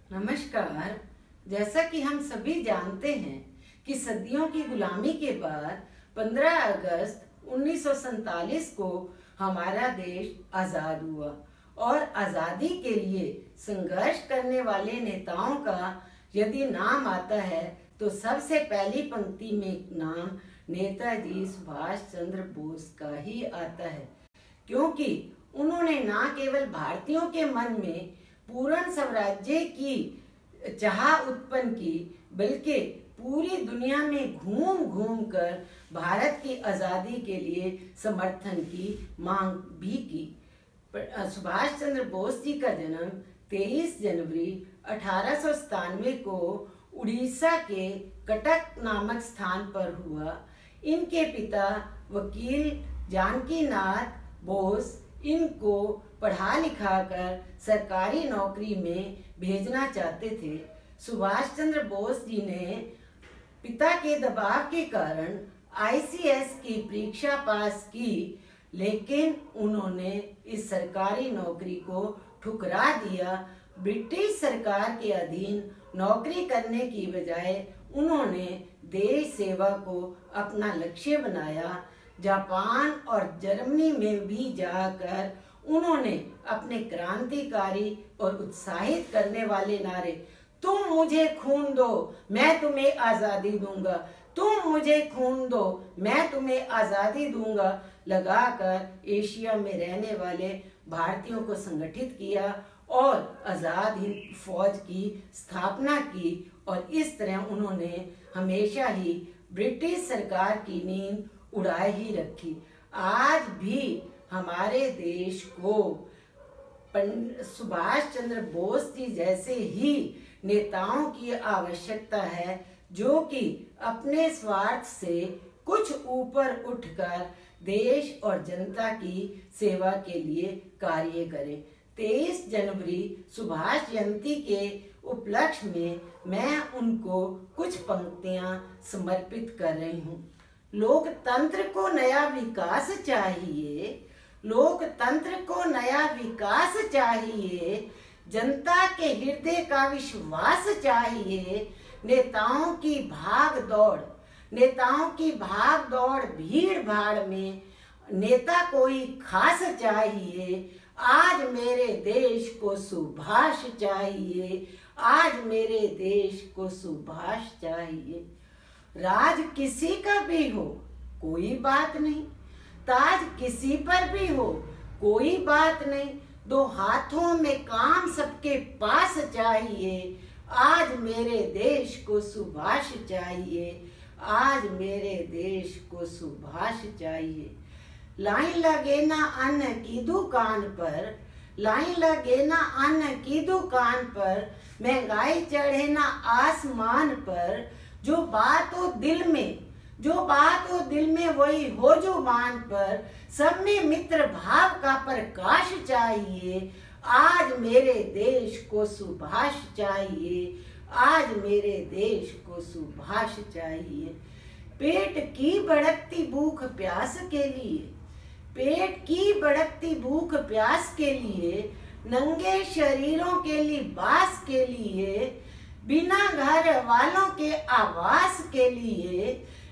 नमस्कार। जैसा कि हम सभी जानते हैं कि सदियों की गुलामी के बाद 15 अगस्त 1947 को हमारा देश आज़ाद हुआ और आज़ादी के लिए संघर्ष करने वाले नेताओं का यदि नाम आता है तो सबसे पहली पंक्ति में नाम नेताजी सुभाष चंद्र बोस का ही आता है, क्योंकि उन्होंने न केवल भारतीयों के मन में पूर्ण स्वराज्य की चाह उत्पन्न की, बल्कि पूरी दुनिया में घूम घूम कर भारत की आज़ादी के लिए समर्थन की मांग भी की। सुभाष चंद्र बोस जी का जन्म 23 जनवरी 1897 को उड़ीसा के कटक नामक स्थान पर हुआ। इनके पिता वकील जानकीनाथ बोस इनको पढ़ा लिखा कर सरकारी नौकरी में भेजना चाहते थे। सुभाष चंद्र बोस जी ने पिता के दबाव के कारण ICS की परीक्षा पास की, लेकिन उन्होंने इस सरकारी नौकरी को ठुकरा दिया। ब्रिटिश सरकार के अधीन नौकरी करने की बजाय उन्होंने देश सेवा को अपना लक्ष्य बनाया। जापान और जर्मनी में भी जाकर उन्होंने अपने क्रांतिकारी और उत्साहित करने वाले नारे, तुम मुझे खून दो मैं तुम्हें आज़ादी दूंगा, तुम मुझे खून दो मैं तुम्हें आज़ादी दूंगा, लगाकर एशिया में रहने वाले भारतीयों को संगठित किया और आज़ाद हिंद फौज की स्थापना की। और इस तरह उन्होंने हमेशा ही ब्रिटिश सरकार की नींद उड़ाए ही रखी। आज भी हमारे देश को सुभाष चंद्र बोस जी जैसे ही नेताओं की आवश्यकता है, जो कि अपने स्वार्थ से कुछ ऊपर उठकर देश और जनता की सेवा के लिए कार्य करें। 23 जनवरी सुभाष जयंती के उपलक्ष्य में मैं उनको कुछ पंक्तियां समर्पित कर रही हूँ। लोकतंत्र को नया विकास चाहिए, लोकतंत्र को नया विकास चाहिए, जनता के हृदय का विश्वास चाहिए। नेताओं की भाग दौड़, नेताओं की भाग दौड़ भीड़ भाड़ में नेता कोई खास चाहिए। आज मेरे देश को सुभाष चाहिए, आज मेरे देश को सुभाष चाहिए। राज किसी का भी हो कोई बात नहीं, ताज किसी पर भी हो कोई बात नहीं, दो हाथों में काम सबके पास चाहिए। आज मेरे देश को सुभाष चाहिए, आज मेरे देश को सुभाष चाहिए। लाइन लगे ना अन्न की दुकान पर, लाइन लगे ना अन्न की दुकान पर, महंगाई चढ़े ना आसमान पर, जो बात हो दिल में, जो बात हो दिल में वही हो जुबान पर, सब में मित्र भाव का प्रकाश चाहिए। आज मेरे देश को सुभाष चाहिए, आज मेरे देश को सुभाष चाहिए। पेट की भड़कती भूख प्यास के लिए, पेट की भड़कती भूख प्यास के लिए, नंगे शरीरों के लिबास के लिए, बिना घर वालों के आवास के लिए,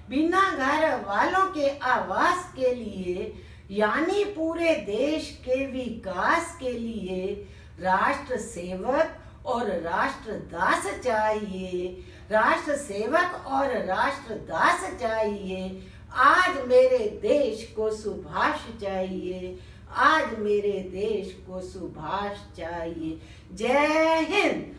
बिना घर वालों के आवास के लिए, यानी पूरे देश के विकास के लिए राष्ट्र सेवक और राष्ट्रदास चाहिए, राष्ट्र सेवक और राष्ट्रदास चाहिए। आज मेरे देश को सुभाष चाहिए, आज मेरे देश को सुभाष चाहिए। जय हिंद।